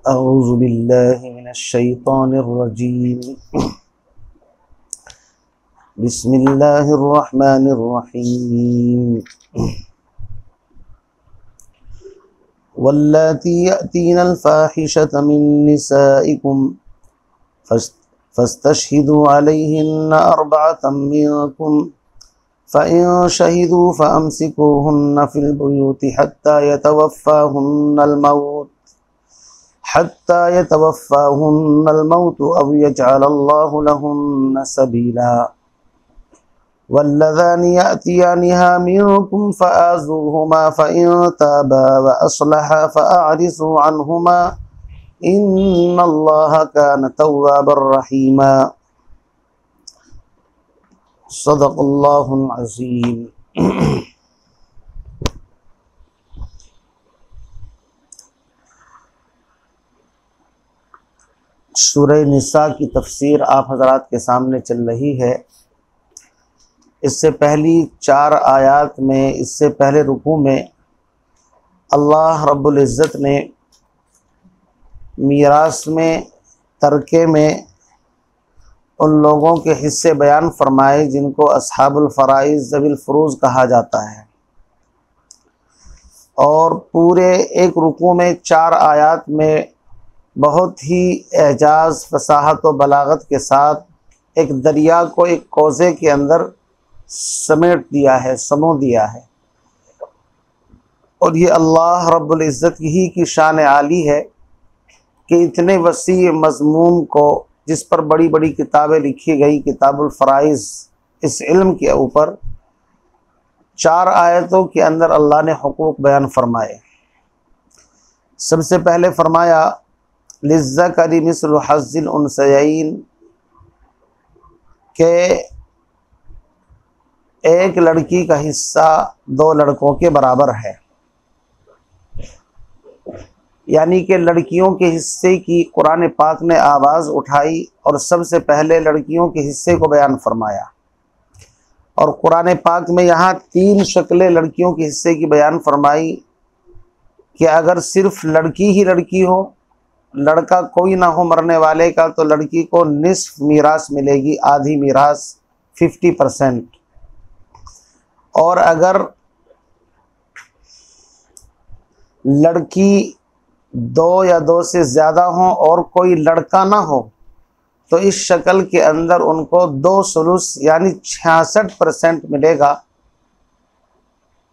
अऊज़ु बिल्लाहि मिनश शैतानिर रजीम। बिस्मिल्लाहिर रहमानिर रहीम। वल्लाती यअतीनल फ़ाहिशता मिन निसाइकुम फस्तशहिदू अलैहिन्ना अर्बअतम मिनकुम फ़इन शहिदू फ़अमसिकूहुन्ना फ़िल बुयूति हत्ता यतवफ़्फ़ाहुन्नल मौत औ यजअलल्लाहु लहुन्ना सबीला। वल्लज़ानि यअतियानिहा मिनकुम फ़आज़ूहुमा फ़इन ताबा व अस्लहा फ़अरिज़ू अन्हुमा इन्नल्लाहा कान तव्वाबर रहीमा। सदक़ल्लाहुल अज़ीम। सूरह निसा की तफसीर आप हज़रात के सामने चल रही है। इससे पहली 4 आयात में, इससे पहले रुकू में अल्लाह रब्बुल इज़्ज़त ने मीरास में, तरके में उन लोगों के हिस्से बयान फरमाए जिनको अस्हाबुल फ़राइज़ ज़विल फ़ुरूज़ कहा जाता है, और पूरे एक रुकू में 4 आयात में बहुत ही एजाज़, फसाहत व बलागत के साथ एक दरिया को एक कोज़े के अंदर समेट दिया है, समो दिया है। और ये अल्लाह रब्बुल इज़्ज़त ही की शान आली है कि इतने वसी मज़मून को, जिस पर बड़ी बड़ी किताबें लिखी गई, किताबुल फ़राइज़, इस इल्म के ऊपर 4 आयतों के अंदर अल्लाह ने हुकूक बयान फरमाए। सबसे पहले फरमाया लिज़्ज़करि मिस्लु हज़्ज़िल उन्सयैन, के एक लड़की का हिस्सा 2 लड़कों के बराबर है। यानी कि लड़कियों के हिस्से की कुरान पाक ने आवाज़ उठाई और सबसे पहले लड़कियों के हिस्से को बयान फरमाया। और कुरान पाक में यहाँ 3 शक्लें लड़कियों के हिस्से की बयान फरमाई कि अगर सिर्फ लड़की ही लड़की हो, लड़का कोई ना हो मरने वाले का, तो लड़की को निस्फ मीरास मिलेगी, आधी मीरास 50%। और अगर लड़की 2 या 2 से ज़्यादा हो और कोई लड़का ना हो, तो इस शक्ल के अंदर उनको 2 सुलुस यानी 66% मिलेगा।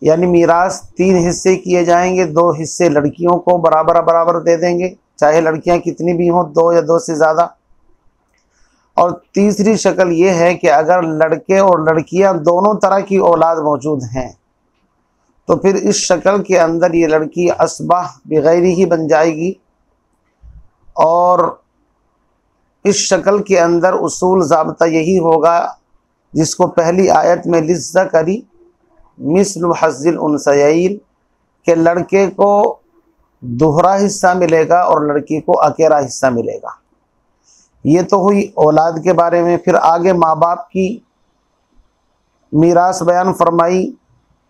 यानी मीरास 3 हिस्से किए जाएंगे, 2 हिस्से लड़कियों को बराबर बराबर दे देंगे, चाहे लड़कियां कितनी भी हों, 2 या 2 से ज़्यादा। और तीसरी शक्ल ये है कि अगर लड़के और लड़कियां दोनों तरह की औलाद मौजूद हैं, तो फिर इस शक्ल के अंदर ये लड़की अस्बाह बगैर ही बन जाएगी। और इस शक्ल के अंदर उसूल ज़ाब्ता यही होगा जिसको पहली आयत में लिज़्ज़करि मिस्लु हज़्ज़िल उन्सयैन, के लड़के को दोहरा हिस्सा मिलेगा और लड़की को अकेला हिस्सा मिलेगा। ये तो हुई औलाद के बारे में। फिर आगे माँ बाप की मीरास बयान फरमाई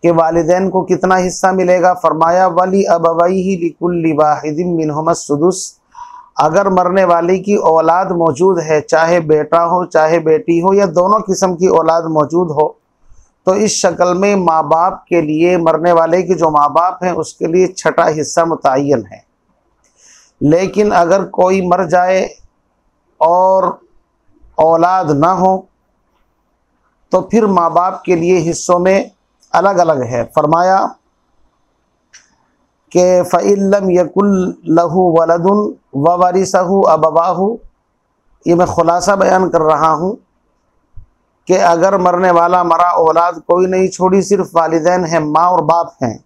कि वालिदैन को कितना हिस्सा मिलेगा। फरमाया वली अबवैहि लिकुल्लि वाहिदिन मिनहुमा सुदुस, अगर मरने वाले की औलाद मौजूद है, चाहे बेटा हो चाहे बेटी हो या दोनों किस्म की औलाद मौजूद हो, तो इस शक्ल में माँ बाप के लिए, मरने वाले के जो माँ बाप हैं उसके लिए 6ठा हिस्सा मुतय्यन है। लेकिन अगर कोई मर जाए और औलाद ना हो, तो फिर माँ बाप के लिए हिस्सों में अलग अलग है। फरमाया कि फ़इन लम यकुल लहू वलदुन व वरिसहु अबवाहु, ये मैं खुलासा बयान कर रहा हूँ कि अगर मरने वाला मरा, औलाद कोई नहीं छोड़ी, सिर्फ वालिदैन हैं, माँ और बाप हैं,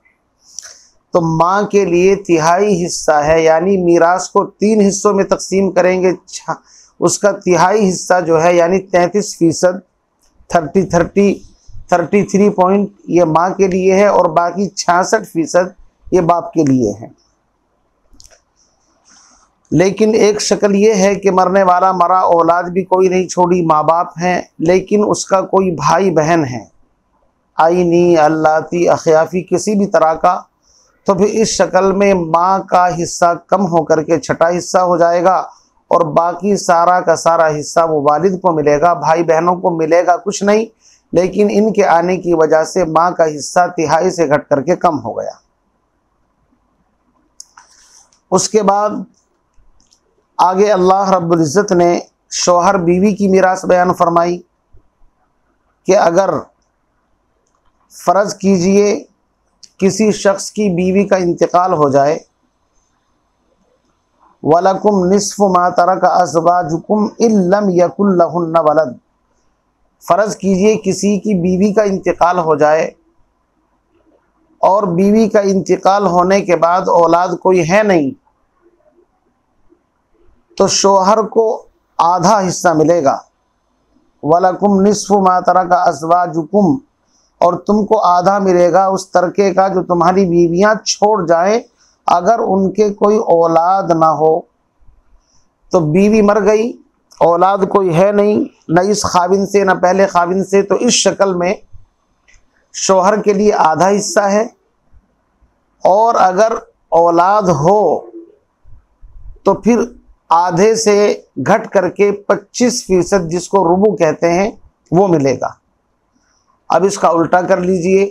तो माँ के लिए 1/3 हिस्सा है। यानी मीरास को 3 हिस्सों में तकसीम करेंगे, उसका 1/3 हिस्सा जो है यानी 33%, 33 पॉइंट ये माँ के लिए है और बाकी 66% ये बाप के लिए है। लेकिन एक शक्ल ये है कि मरने वाला मरा, औलाद भी कोई नहीं छोड़ी, माँ बाप हैं, लेकिन उसका कोई भाई बहन है, आईनी, अल्लाती, अखयाफी, किसी भी तरह का, तो फिर इस शक्ल में माँ का हिस्सा कम होकर के छठा हिस्सा हो जाएगा और बाकी सारा का सारा हिस्सा वो वालिद को मिलेगा, भाई बहनों को मिलेगा कुछ नहीं, लेकिन इनके आने की वजह से माँ का हिस्सा तिहाई से घट करके कम हो गया। उसके बाद आगे अल्लाह रब्बुल इज़्ज़त ने शौहर बीवी की मीरास बयान फरमाई कि अगर फ़र्ज़ कीजिए किसी शख्स की बीवी का इंतकाल हो जाए, वलकुम निस्फ़ु मा तरक अज़वाजुकुम इल्लम यकुल लहुन्ना वलद, फ़र्ज़ कीजिए किसी की बीवी का इंतकाल हो जाए और बीवी का इंतकाल होने के बाद औलाद कोई है नहीं, तो शौहर को आधा हिस्सा मिलेगा। वलकुम निस्फ़ु मा तरक अज़वाजुकुम, और तुमको आधा मिलेगा उस तरके का जो तुम्हारी बीवियां छोड़ जाएं, अगर उनके कोई औलाद ना हो। तो बीवी मर गई, औलाद कोई है नहीं, न इस खाविन से न पहले खाविन से, तो इस शक्ल में शौहर के लिए आधा हिस्सा है। और अगर औलाद हो तो फिर आधे से घट करके 25% जिसको रुबू कहते हैं वो मिलेगा। अब इसका उल्टा कर लीजिए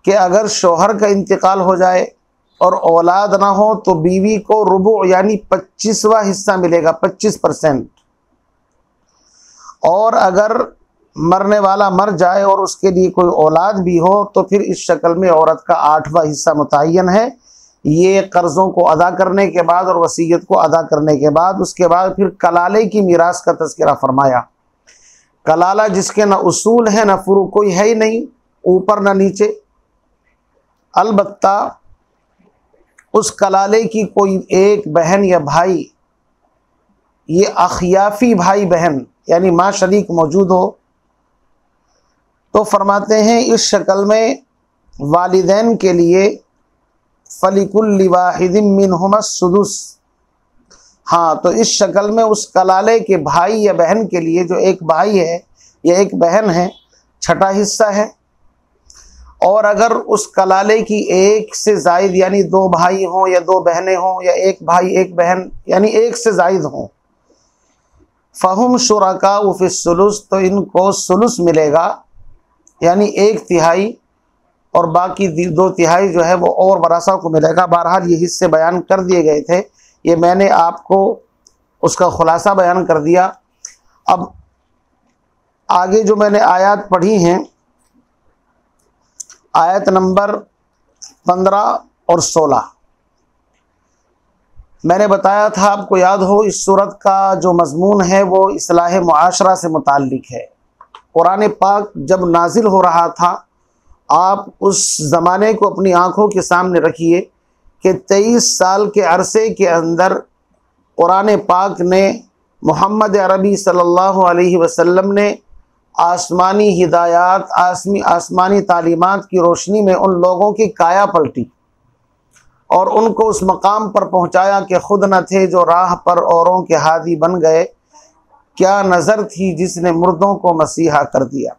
कि अगर शौहर का इंतकाल हो जाए और औलाद ना हो तो बीवी को रुबू यानी 25वां हिस्सा मिलेगा, 25%। और अगर मरने वाला मर जाए और उसके लिए कोई औलाद भी हो तो फिर इस शक्ल में औरत का 8वां हिस्सा मुतय्यन है। ये कर्ज़ों को अदा करने के बाद और वसीयत को अदा करने के बाद, उसके बाद फिर कलाले की मीरास का तज़किरा फरमाया। कलाला जिसके न उसूल है न फुरू, कोई है ही नहीं, ऊपर न नीचे। अलबत्ता उस कलाले की कोई एक बहन या भाई, ये अखियाफी भाई बहन यानी माँ शरीक मौजूद हो, तो फरमाते हैं इस शक्ल में वालिदैन के लिए फलिकुल्लि वाहिदिन मिनहुमा सुदुस। हाँ, तो इस शक्ल में उस कलाले के भाई या बहन के लिए, जो एक भाई है या एक बहन है, छठा हिस्सा है। और अगर उस कलाले की एक से जायद यानी 2 भाई हों या 2 बहनें हों या एक भाई एक बहन यानी एक से जायद हों, फ़हुम शुरका फ़ी सुलुस, तो इनको सुलुस मिलेगा यानी 1/3, और बाकी 2/3 जो है वो और वरासा को मिलेगा। बहरहाल ये हिस्से बयान कर दिए गए थे, ये मैंने आपको उसका खुलासा बयान कर दिया। अब आगे जो मैंने आयत पढ़ी हैं, आयत नंबर 15 और 16, मैंने बताया था, आपको याद हो, इस सूरत का जो मजमून है वो इस्लाह मुआशरा से मुताल्लिक है। कुरान पाक जब नाजिल हो रहा था, आप उस ज़माने को अपनी आँखों के सामने रखिए कि 23 साल के अरसे के अंदर कुरान पाक ने, मोहम्मद अरबी सल्लल्लाहु अलैहि वसल्लम ने आसमानी हिदायत, आसमानी तालीमात की रोशनी में उन लोगों की काया पलटी और उनको उस मकाम पर पहुँचाया कि खुद न थे जो राह पर औरों के हादी बन गए। क्या नज़र थी जिसने मुर्दों को मसीहा कर दिया।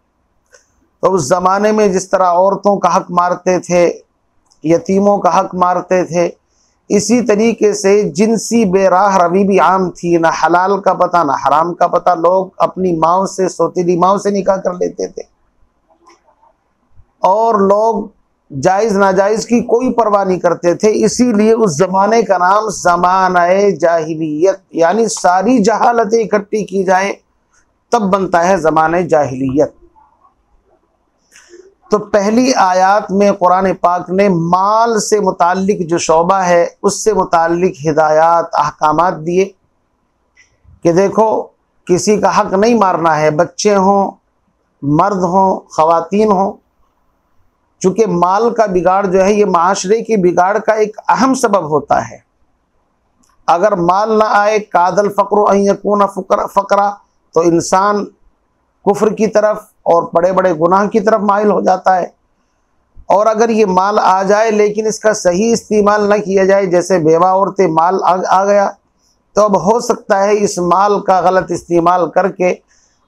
तो उस ज़माने में जिस तरह औरतों का हक मारते थे, यतीमों का हक मारते थे, इसी तरीके से जिनसी बेराह रवी भी आम थी। ना हलाल का पता ना हराम का पता, लोग अपनी माओ से, सौतीली माओ से निकाह कर लेते थे और लोग जायज़ नाजायज़ की कोई परवाह नहीं करते थे। इसीलिए उस ज़माने का नाम ज़माना-ए जाहिलियत, यानी सारी जहालतें इकट्ठी की जाएं तब बनता है ज़माना-ए जाहिलियत। तो पहली आयत में कुरान पाक ने माल से मुताल्लिक जो शोबा है उससे मुताल्लिक हिदायत, अहकामात दिए कि देखो किसी का हक नहीं मारना है, बच्चे हों, मर्द हों, ख़वातीन हों। चूँकि माल का बिगाड़ जो है ये माशरे के बिगाड़ का एक अहम सबब होता है। अगर माल ना आए, कादल फ़क्र अन यकून फ़करा, तो इंसान कुफ्र की तरफ और बड़े बड़े गुनाह की तरफ माइल हो जाता है। और अगर ये माल आ जाए लेकिन इसका सही इस्तेमाल न किया जाए, जैसे बेवा औरतें माल आ गया, तो अब हो सकता है इस माल का गलत इस्तेमाल करके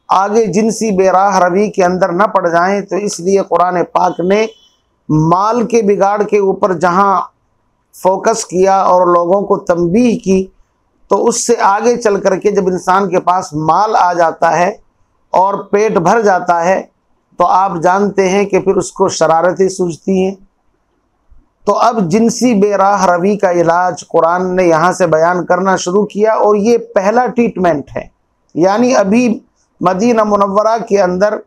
आगे जिनसी बेराह रवी के अंदर न पड़ जाएं। तो इसलिए कुरान पाक ने माल के बिगाड़ के ऊपर जहाँ फोकस किया और लोगों को तंबीह की, तो उससे आगे चल करके जब इंसान के पास माल आ जाता है और पेट भर जाता है, तो आप जानते हैं कि फिर उसको शरारतें सूझती हैं। तो अब जिनसी बेराह रवी का इलाज कुरान ने यहाँ से बयान करना शुरू किया, और ये पहला ट्रीटमेंट है। यानी अभी मदीना मुनव्वरा के अंदर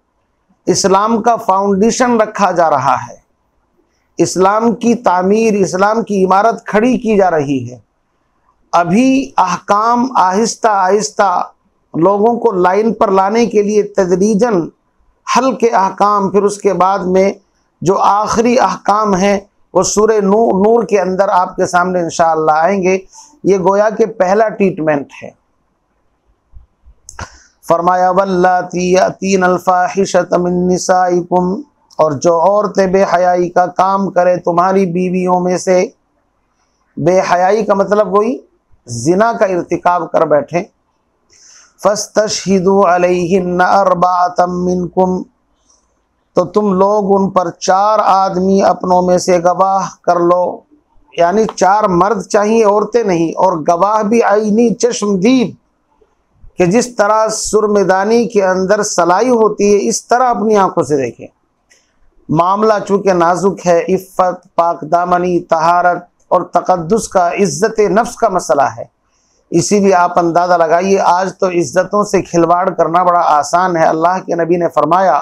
इस्लाम का फाउंडेशन रखा जा रहा है, इस्लाम की तामीर, इस्लाम की इमारत खड़ी की जा रही है। अभी अहकाम आहिस्ता आहिस्ता लोगों को लाइन पर लाने के लिए तदरीजन हल्के अहकाम, फिर उसके बाद में जो आखिरी अहकाम है वो सूरे नूर के अंदर आपके सामने इंशाअल्लाह आएंगे। ये गोया के पहला ट्रीटमेंट है। फरमाया वल्लाती यातीनल फाहिशत मिन निसाइकुम, और जो औरतें बेहयाई का काम करे तुम्हारी बीवियों में से। बेहयाई का मतलब वही जिना का इर्तिकाब कर बैठे। फस्तशहिदू अलैहिन्ना अर्बाअतम मिनकुम, तो तुम लोग उन पर 4 आदमी अपनों में से गवाह कर लो। यानी 4 मर्द चाहिए, औरतें नहीं, और गवाह भी आईनी चश्मदीद, कि जिस तरह सुरमेदानी के अंदर सलाई होती है इस तरह अपनी आंखों से देखें। मामला चूँकि नाजुक है, इफ़्फ़त, पाकदामनी, तहारत और तक़द्दुस का, इज़्ज़त नफ्स का मसला है, इसीलिए आप अंदाज़ा लगाइए आज तो इज़्ज़तों से खिलवाड़ करना बड़ा आसान है। अल्लाह के नबी ने फरमाया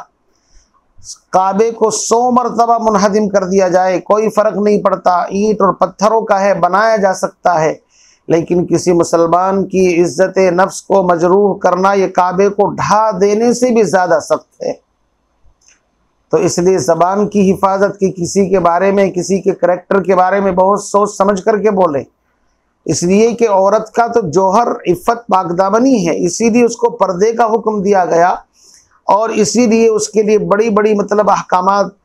काबे को 100 मरतबा मुनहदिम कर दिया जाए, कोई फ़र्क नहीं पड़ता, ईंट और पत्थरों का है, बनाया जा सकता है, लेकिन किसी मुसलमान की इज़्ज़त नफ्स को मजरूह करना ये काबे को ढा देने से भी ज़्यादा सख्त है। तो इसलिए ज़बान की हिफाजत की, किसी के बारे में, किसी के करैक्टर के बारे में बहुत सोच समझ करके बोलें, इसलिए कि औरत का तो जौहर इफ़्फ़त पाकदामनी है, इसीलिए उसको पर्दे का हुक्म दिया गया, और इसीलिए उसके लिए बड़ी बड़ी मतलब अहकामात,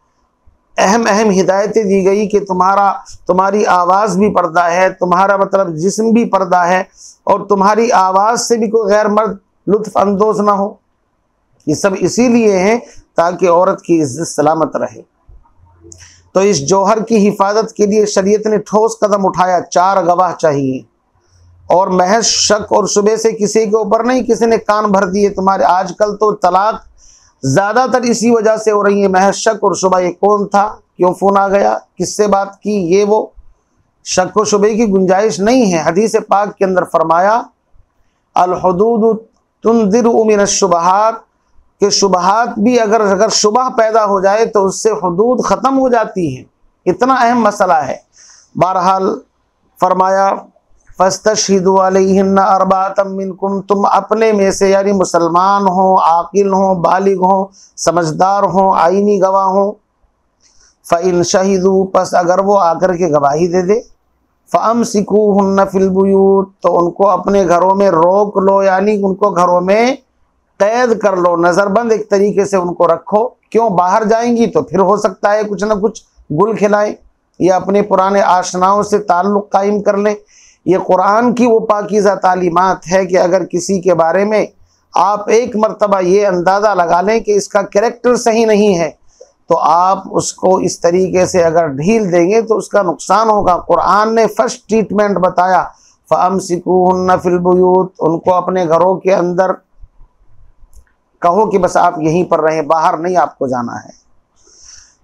अहम हिदायतें दी गई कि तुम्हारी आवाज़ भी पर्दा है, तुम्हारा मतलब जिस्म भी पर्दा है, और तुम्हारी आवाज़ से भी कोई गैर मर्द लुत्फ़ अंदोज़ ना हो। ये सब इसीलिए है ताकि औरत की इज्जत सलामत रहे। तो इस जौहर की हिफाजत के लिए शरीयत ने ठोस कदम उठाया। 4 गवाह चाहिए, और महज शक और शुबे से किसी के ऊपर नहीं, किसी ने कान भर दिए तुम्हारे। आजकल तो तलाक ज़्यादातर इसी वजह से हो रही है, महज शक और शुबा, ये कौन था, क्यों फ़ोन आ गया, किससे बात की, ये वो। शक और शुबे की गुंजाइश नहीं है। हदीस पाक के अंदर फरमाया अल हुदूद तुनज़िरु मिनश शुबहात, कि शुबहात भी अगर शुबह पैदा हो जाए तो उससे हुदूद ख़त्म हो जाती हैं। इतना अहम मसला है। बहरहाल फरमाया फस्तशहिदू अलैहिन्ना अर्बाअतम मिनकुम, तुम अपने में से, यानी मुसलमान हो, आकिल हो, बालिग हो, समझदार हो, आईनी गवाह हो। फ़इन शहिदू, पस अगर वो आकर के गवाही दे दे, फ़अमसिकूहुन्ना फ़िल बुयूत, तो उनको अपने घरों में रोक लो, यानी उनको घरों में कैद कर लो, नज़रबंद एक तरीके से उनको रखो। क्यों, बाहर जाएंगी तो फिर हो सकता है कुछ ना कुछ गुल खिलाएं या अपने पुराने आशनाओं से ताल्लुक़ कायम कर लें। ये कुरान की वो पाकीज़ा तालीमात है कि अगर किसी के बारे में आप एक मरतबा ये अंदाज़ा लगा लें कि इसका कैरेक्टर सही नहीं है, तो आप उसको इस तरीके से अगर ढील देंगे तो उसका नुकसान होगा। कुरान ने फर्स्ट ट्रीटमेंट बताया, फ़अमसिकूहुन्ना फ़िल बुयूत, उनको अपने घरों के अंदर कहो कि बस आप यहीं पर रहें, बाहर नहीं आपको जाना है।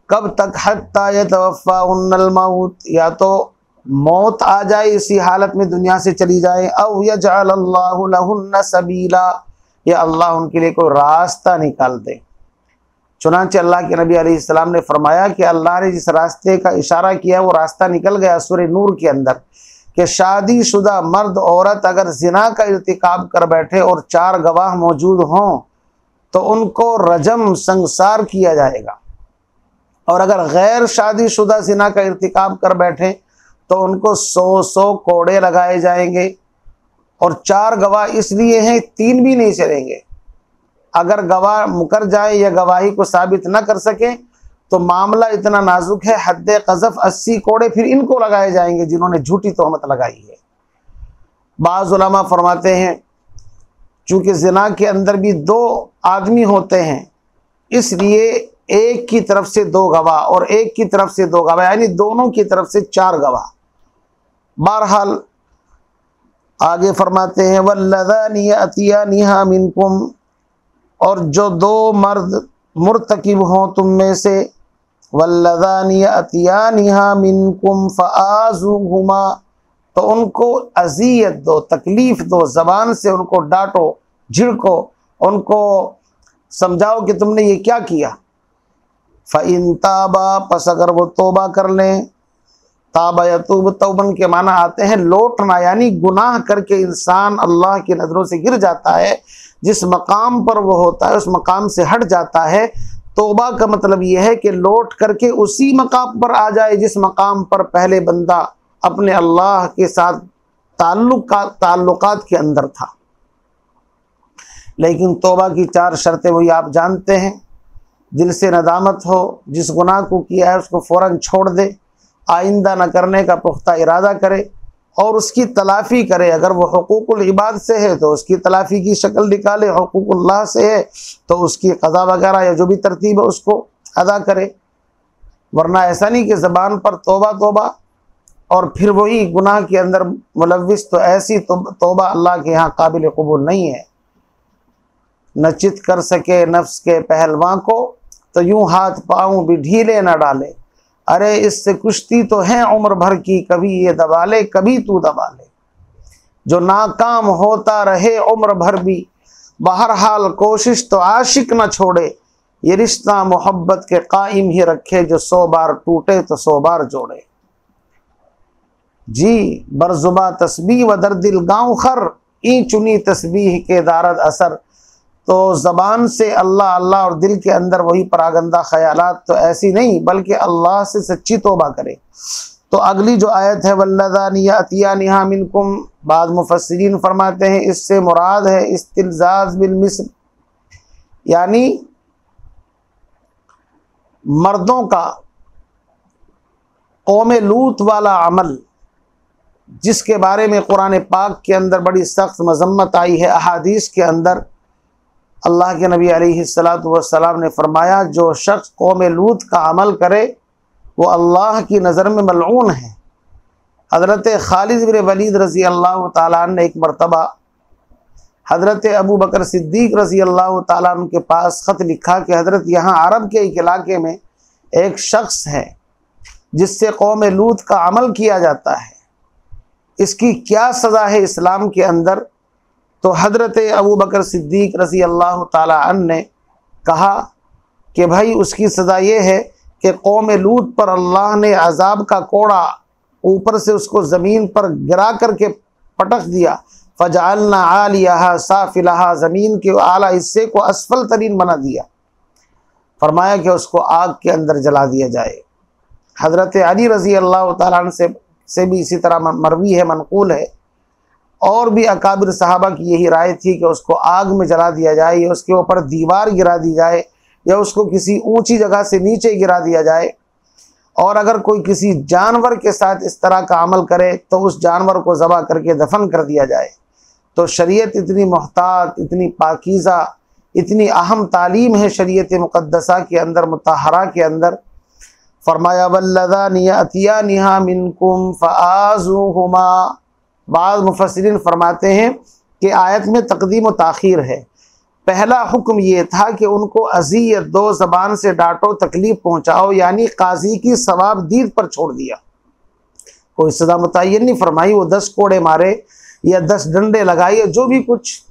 कब तक, हत्ता यतवफ़्फ़ाहुन्नल मौत, या तो मौत आ जाए, इसी हालत में दुनिया से चली जाए, औ यजअलल्लाहु लहुन्ना सबीला, या अल्लाह उनके लिए कोई रास्ता निकाल दे। चुनांचे अल्लाह के नबी अलैहिस्सलाम ने फरमाया कि अल्लाह ने जिस रास्ते का इशारा किया वो रास्ता निकल गया सूरह नूर के अंदर, कि शादीशुदा मर्द औरत अगर जिना का इर्तिकाब कर बैठे और 4 गवाह मौजूद हों तो उनको रजम, संसार किया जाएगा, और अगर गैर शादीशुदा जिना का इर्तिकाब कर बैठे तो उनको 100 कोड़े लगाए जाएंगे। और 4 गवाह इसलिए हैं, 3 भी नहीं चलेंगे। अगर गवाह मुकर जाए या गवाही को साबित न कर सके तो मामला इतना नाजुक है, हद्दे क़ज़फ़ 80 कोड़े फिर इनको लगाए जाएंगे जिन्होंने झूठी तोहमत लगाई है। बाज़ उलमा फरमाते हैं चूँकि ज़िना के अंदर भी 2 आदमी होते हैं, इसलिए एक की तरफ से 2 गवाह और एक की तरफ से 2 गवाह, यानी दोनों की तरफ से 4 गवाह। बहरहाल आगे फरमाते हैं वल्लज़ानी अतियानिहा मिनकुम, और जो 2 मर्द मुर्तकिब हों तुम में से, वल्लज़ानी अतियानिहा मिनकुम फ़आज़ूहुमा, तो उनको अज़ियत दो, तकलीफ़ दो, ज़बान से उनको डांटो, झिड़को, उनको समझाओ कि तुमने ये क्या किया। फ़इन ताबा, पस अगर वो तौबा कर लें, ताबा यतूब, तौबन के माना आते हैं लौटना, यानी गुनाह करके इंसान अल्लाह की नज़रों से गिर जाता है, जिस मकाम पर वो होता है उस मकाम से हट जाता है। तौबा का मतलब यह है कि लौट करके उसी मकाम पर आ जाए जिस मकाम पर पहले बंदा अपने अल्लाह के साथ ताल्लुकात के अंदर था। लेकिन तौबा की 4 शर्तें वही आप जानते हैं। दिल से नदामत हो, जिस गुनाह को किया है उसको फ़ौरन छोड़ दे, आइंदा न करने का पुख्ता इरादा करे और उसकी तलाफ़ी करे। अगर वो हुकूकुल इबाद से है तो उसकी तलाफ़ी की शक्ल निकाले, हुकूकुल्लाह से है तो उसकी क़ज़ा वगैरह या जो भी तरतीब है उसको अदा करे। वरना ऐसा नहीं कि ज़बान पर तौबा तौबा और फिर वही गुनाह के अंदर मुलव्विस, तो ऐसी तौबा अल्लाह के यहाँ काबिल कबूल नहीं है। न चित कर सके नफ्स के पहलवां को, तो यूं हाथ पाँव भी ढीले न डाले। अरे इससे कुश्ती तो है उम्र भर की, कभी ये दबा ले कभी तू दबा ले। जो नाकाम होता रहे उम्र भर भी, बहरहाल कोशिश तो आशिक न छोड़े। ये रिश्ता मोहब्बत के कायम ही रखे, जो 100 बार टूटे तो 100 बार जोड़े। जी बरजुबा तस्बीह व दर्दिल गाँव खर, ई चुनी तस्बीह के दारद असर। तो ज़बान से अल्लाह अल्लाह और दिल के अंदर वही परागंदा ख्यालात, तो ऐसी नहीं बल्कि अल्लाह से सच्ची तौबा करे। तो अगली जो आयत है वल्लज़ानी अतियानिहा मिनकुम, बाद मुफस्सिरीन फरमाते हैं इससे मुराद है इस्तिलज़ाज़ बिल मिस्र, यानी मर्दों का कौम लूत वाला अमल, जिसके बारे में कुरान पाक के अंदर बड़ी सख्त मजम्मत आई है। अहादीस के अंदर अल्लाह के नबी अलैहिस्सलातु वस्सलाम ने फरमाया जो शख्स कौम लूत का अमल करे वो अल्लाह की नज़र में मलऊन है। हज़रत खालिद बिन वलीद रज़ी अल्लाह ताला अन्हु ने एक मरतबा हज़रत अबू बकर सिद्दीक़ रज़ी अल्लाह ताला अन्हु के पास ख़त लिखा कि हज़रत यहाँ अरब के एक इलाके में एक शख्स है जिससे कौम लूत का अमल किया जाता है, इसकी क्या सज़ा है इस्लाम के अंदर। तो हज़रत अबू बकर सिद्दीक़ रज़ी अल्लाह ताला अन्हु ने कहा कि भाई उसकी सज़ा ये है कि कौम लूत पर अल्लाह ने अज़ाब का कोड़ा ऊपर से उसको ज़मीन पर गिरा करके पटक दिया। फ़जअलना आलियहा साफ़िलहा, ज़मीन के आला हिस्से को असफल तरीन बना दिया। फरमाया कि उसको आग के अंदर जला दिया जाए। हज़रत अली रज़ी अल्लाह ताला अन्हु से भी इसी तरह मरवी है, मनक़ूल है, और भी अकाबिर सहाबा की यही राय थी कि उसको आग में जला दिया जाए या उसके ऊपर दीवार गिरा दी जाए या उसको किसी ऊंची जगह से नीचे गिरा दिया जाए। और अगर कोई किसी जानवर के साथ इस तरह का अमल करे तो उस जानवर को ज़बह करके दफन कर दिया जाए। तो शरीयत इतनी मुहतात, इतनी पाकीज़ा, इतनी अहम तालीम है शरीयत मुक़द्दसा के अंदर, मुतहरा के अंदर। फरमाया वल्लज़ानी अतियानिहा मिनकुम फ़आज़ूहुमा। बाद मुफस्सिरीन फरमाते हैं कि आयत में तक़दीम व ताख़ीर है। पहला हुक्म ये था कि उनको अज़ियत दो, ज़बान से डांटो, तकलीफ़ पहुँचाओ, यानी काजी की सवाब दीद पर छोड़ दिया। कोई सज़ा मुतय्यन नहीं फरमाई, वो 10 कोड़े मारे या 10 डंडे लगाए, जो भी कुछ।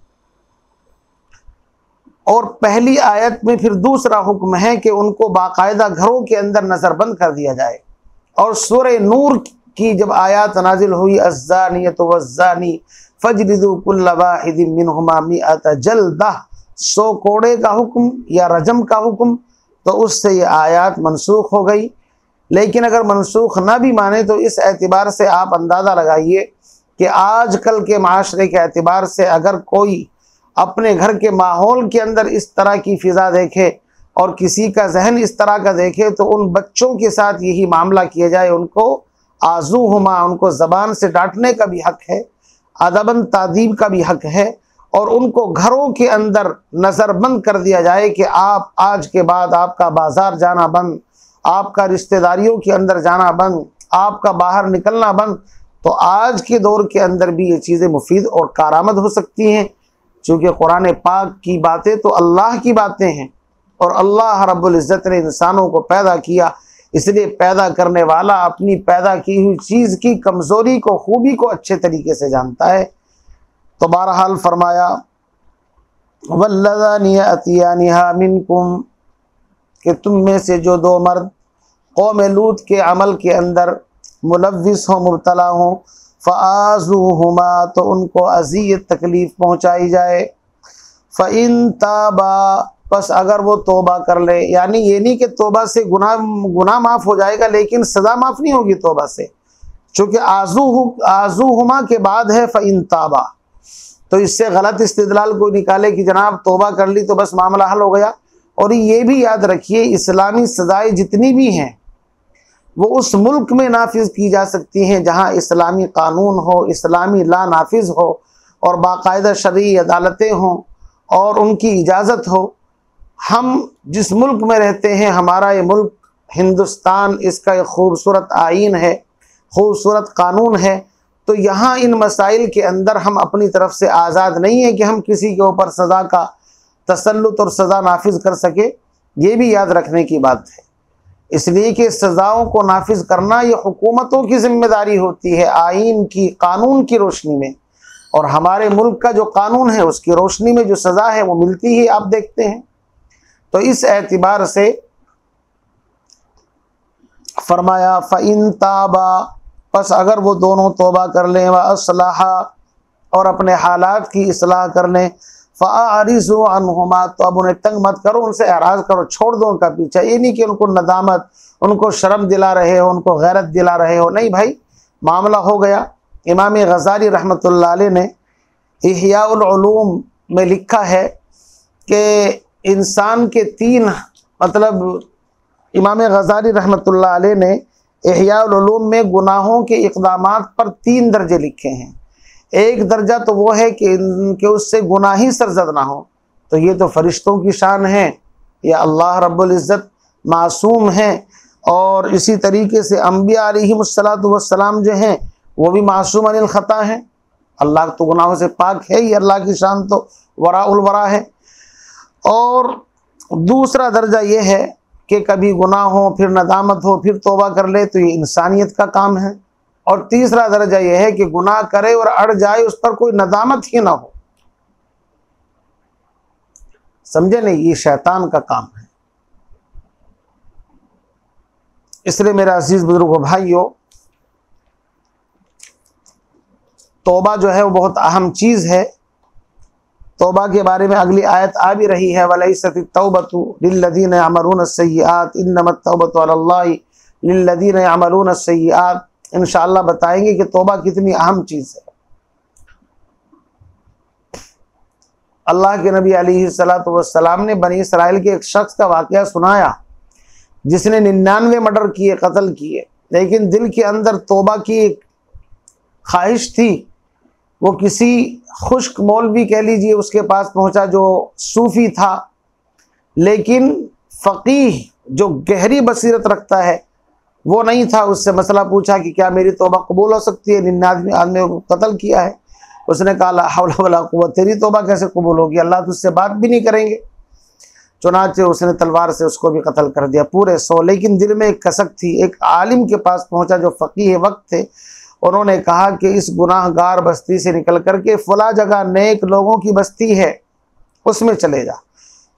और पहली आयत में फिर दूसरा हुक्म है कि उनको बाकायदा घरों के अंदर नज़रबंद कर दिया जाए। और सूरह नूर की जब आयत नाजिल हुई अज़्ज़ानियतु वज़्ज़ानी फ़जलिदू कुल्ला वाहिदिन मिनहुमा मिअता जल्दा, 100 कोड़े का हुक्म या रजम का हुक्म, तो उससे ये आयत मनसूख हो गई। लेकिन अगर मनसूख ना भी माने तो इस एतबार से आप अंदाज़ा लगाइए कि आजकल के माशरे के एतबार से अगर कोई अपने घर के माहौल के अंदर इस तरह की फ़िज़ा देखे और किसी का जहन इस तरह का देखे, तो उन बच्चों के साथ यही मामला किया जाए। उनको आज़ूहुमा, उनको ज़बान से डांटने का भी हक़ है, अदबन तादीब का भी हक़ है, और उनको घरों के अंदर नज़रबंद कर दिया जाए कि आप आज के बाद आपका बाजार जाना बंद, आपका रिश्तेदारियों के अंदर जाना बंद, आपका बाहर निकलना बंद, तो आज के दौर के अंदर भी ये चीज़ें मुफीद और कारआमद हो सकती हैं। चूँकि कुरान पाक की बातें तो अल्लाह की बातें हैं और अल्लाह रब्बुल इज़्ज़त ने इंसानों को पैदा किया, इसलिए पैदा करने वाला अपनी पैदा की हुई चीज़ की कमज़ोरी को, खूबी को अच्छे तरीके से जानता है। तो बहरहाल फरमाया वल्लज़ानी यअतियानिहा मिनकुम, कि तुम में से जो दो मर्द कौम लूत के अमल के अंदर मुलव्विस हों, मुब्तला हों, फ़आज़ूहुमा, तो उनको अज़ियत तकलीफ़ पहुँचाई जाए। फ़इन ताबा, बस अगर वो तौबा कर ले, यानी ये नहीं कि तौबा से गुनाह माफ़ हो जाएगा लेकिन सज़ा माफ़ नहीं होगी तौबा से, चूँकि आज़ूहुमा के बाद है फ़इन ताबा, तो इससे गलत इस्तिदलाल कोई निकाले कि जनाब तौबा कर ली तो बस मामला हल हो गया। और ये भी याद रखिए, इस्लामी सज़ाएँ जितनी भी हैं वो उस मुल्क में नाफिज की जा सकती हैं जहाँ इस्लामी कानून हो, इस्लामी ला नाफिज हो और बाकायदा शरई अदालतें हों और उनकी इजाज़त हो। हम जिस मुल्क में रहते हैं, हमारा ये मुल्क हिंदुस्तान, इसका एक खूबसूरत आईन है, खूबसूरत कानून है, तो यहाँ इन मसाइल के अंदर हम अपनी तरफ से आज़ाद नहीं है कि हम किसी के ऊपर सज़ा का तसल्लुत और सज़ा नाफिज कर सके। ये भी याद रखने की बात है, इसलिए कि सज़ाओं को नाफिज करना ये हुकूमतों की जिम्मेदारी होती है आईन की, कानून की रोशनी में, और हमारे मुल्क का जो कानून है उसकी रोशनी में जो सज़ा है वो मिलती ही आप देखते हैं। तो इस एतबार से फरमाया फ़इन ताबा, बस अगर वो दोनों तौबा कर लें, व अस्लहा, और अपने हालात की इस्लाह कर लें, फ़अरिज़ू अन्हुमा, तो अब उन्हें तंग मत करो, उनसे एराज़ करो, छोड़ दो उनका पीछा। ये नहीं कि उनको नदामत, उनको शर्म दिला रहे हो, उनको गैरत दिला रहे हो, नहीं भाई, मामला हो गया। इमाम गज़ाली रहमतुल्लाह अलैह ने इहयाउल उलूम में लिखा है कि इंसान के तीन, मतलब इमाम गज़ाली रहमतुल्लाह अलैह ने इहयाउल उलूम में गुनाहों के इक़दामात पर 3 दर्जे लिखे हैं। एक दर्जा तो वो है कि उससे गुनाह ही सरज़द ना हो, तो ये तो फरिश्तों की शान है, या अल्लाह रब्बुल इज़्ज़त मासूम हैं, और इसी तरीके से अम्बिया अलैहिमुस्सलातु वस्सलाम जो हैं वो भी मासूम अनिल ख़ता हैं। अल्लाह तो गुनाहों से पाक है ही, अल्लाह की शान तो वराउल वरा है। और दूसरा दर्जा ये है कि कभी गुनाह हो, फिर नदामत हो, फिर तौबा कर ले, तो ये इंसानियत का काम है। और तीसरा दर्जा यह है कि गुनाह करे और अड़ जाए, उस पर कोई नदामत ही ना हो, समझे नहीं, ये शैतान का काम है। इसलिए मेरे अजीज बुजुर्गों भाइयों, तौबा जो है वो बहुत अहम चीज़ है। तौबा के बारे में अगली आयत आ भी रही है, वलैसतित तौबतु लिल्लज़ीना यअमलून अस्सय्यिआत इन्नमत तौबतु अलल्लाहि लिल्लज़ीना यअमलून अस्सय्यिआत। इंशाअल्लाह बताएंगे कि तौबा कितनी अहम चीज़ है। अल्लाह के नबी अलैहिस्सलातु वस्सलाम ने बनी इसराइल के एक शख्स का वाक़या सुनाया जिसने 99 मर्डर किए, कत्ल किए, लेकिन दिल के अंदर तौबा की एक ख्वाहिश थी। वो किसी खुश्क मौलवी कह लीजिए उसके पास पहुंचा जो सूफ़ी था, लेकिन फ़क़ीह जो गहरी बसीरत रखता है वो नहीं था। उससे मसला पूछा कि क्या मेरी तौबा कबूल हो सकती है, 99 आदमियों को कत्ल किया है। उसने कहा ला हौला वला कुव्वत, तेरी तौबा कैसे कबूल होगी, अल्लाह तुझसे बात भी नहीं करेंगे। चुनाचे उसने तलवार से उसको भी कत्ल कर दिया, पूरे 100। लेकिन दिल में एक कसक थी। एक आलिम के पास पहुंचा जो फ़क़ीह वक्त थे, उन्होंने कहा कि इस गुनाहगार बस्ती से निकल करके फला जगह नेक लोगों की बस्ती है, उसमें चले जा।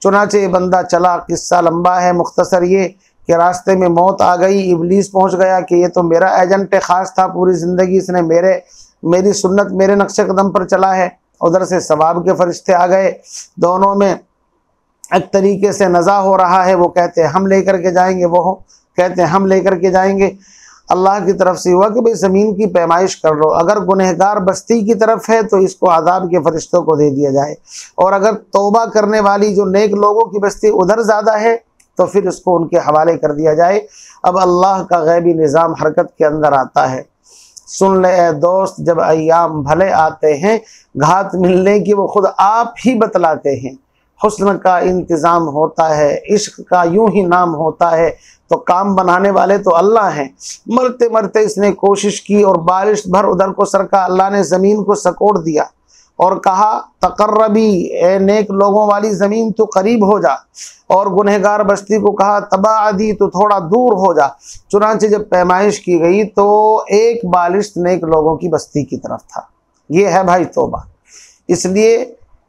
चुनाचे ये बंदा चला। किस्सा लंबा है, मुख्तसर ये कि रास्ते में मौत आ गई। इब्लीस पहुंच गया कि ये तो मेरा एजेंट ख़ास था, पूरी ज़िंदगी इसने मेरी सुन्नत, मेरे नक्शे कदम पर चला है। उधर से सवाब के फरिश्ते आ गए, दोनों में एक तरीके से नज़ा हो रहा है। वो कहते हैं हम लेकर के जाएंगे, वो कहते हैं हम लेकर के जाएंगे। अल्लाह की तरफ से हुआ कि भाई ज़मीन की पैमाइश कर लो, अगर गुनहगार बस्ती की तरफ है तो इसको आज़ाब के फरिश्तों को दे दिया जाए, और अगर तौबा करने वाली जो नेक लोगों की बस्ती उधर ज़्यादा है तो फिर इसको उनके हवाले कर दिया जाए। अब अल्लाह का गैबी निज़ाम हरकत के अंदर आता है। सुन ले ए दोस्त, जब अय्याम भले आते हैं, घात मिलने की वो खुद आप ही बतलाते हैं। हुस्न का इंतज़ाम होता है, इश्क का यूं ही नाम होता है, तो काम बनाने वाले तो अल्लाह हैं। मरते मरते इसने कोशिश की और बारिश भर उधर को सरका, अल्लाह ने ज़मीन को सकोड़ दिया और कहा तकर्रबी, ए नेक लोगों वाली ज़मीन तो करीब हो जा, और गुनहगार बस्ती को कहा तबाअदी, तो थोड़ा दूर हो जा। चुनांचे जब पैमाइश की गई तो एक बालिश नेक लोगों की बस्ती की तरफ था। ये है भाई तौबा। इसलिए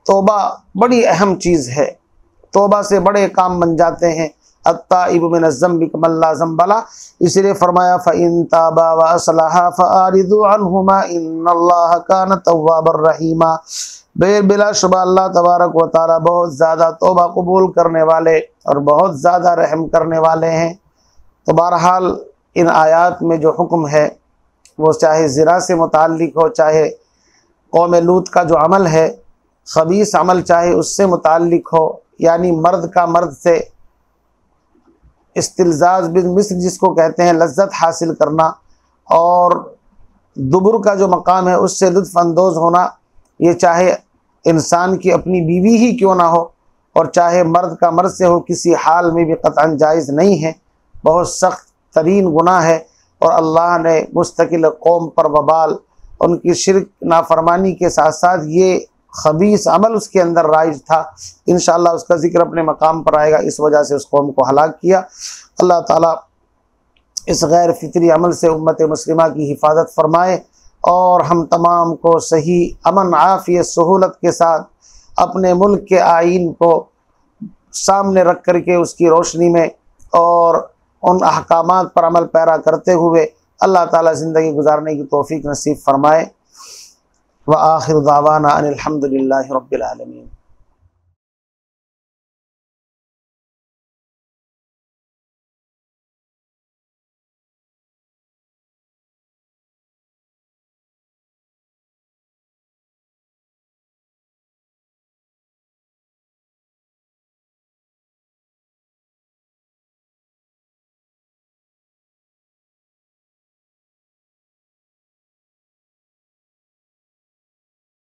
तौबा बड़ी अहम चीज़ है, तौबा से बड़े काम बन जाते हैं। अत्ताइबु मिनज़्ज़म्बि कमल्ला ज़म्बला, इसलिए फरमाया फ़इन ताबा व असलहा फ़अरिदू अन्हुमा इन्नल्लाह कान तव्वाबर रहीमा। बिलाशुबा अल्लाह तबारक व तआला बहुत ज़्यादा तौबा कबूल करने वाले और बहुत ज़्यादा रहम करने वाले हैं। तो बहरहाल इन आयात में जो हुक्म है वो चाहे ज़िना से मुताल्लिक़ हो, चाहे कौम लूत का जो अमल है खबीस अमल चाहे उससे मुताल्लिक़ हो, यानी मर्द का मर्द से इस्तिलज़ाज़ बिन मिस्र जिसको कहते हैं लज्जत हासिल करना, और दुबुर का जो मकाम है उससे लुत्फ़ अंदोज़ होना, ये चाहे इंसान की अपनी बीवी ही क्यों ना हो और चाहे मर्द का मर्द से हो, किसी हाल में भी क़तअन जायज़ नहीं है। बहुत सख्त तरीन गुनाह है और अल्लाह ने मुस्तकिल कौम पर वबाल, उनकी शिर्क नाफरमानी के साथ साथ ये खबीस अमल उसके अंदर राइज था। इंशाअल्लाह उसका जिक्र अपने मकाम पर आएगा। इस वजह से उस कौम को हलाक किया। अल्लाह ताला इस गैर फितरी अमल से उम्मत मुस्लिमा की हिफाजत फरमाए और हम तमाम को सही अमन आफियत सहूलत के साथ अपने मुल्क के आइन को सामने रख करके उसकी रोशनी में और उन अहकामात पर अमल पैरा करते हुए अल्लाह ताला ज़िंदगी गुजारने की तौफीक नसीब फरमाए। व आखिर दावाना अनिल हम्दुलिल्लाहि रब्बिल आलमीन।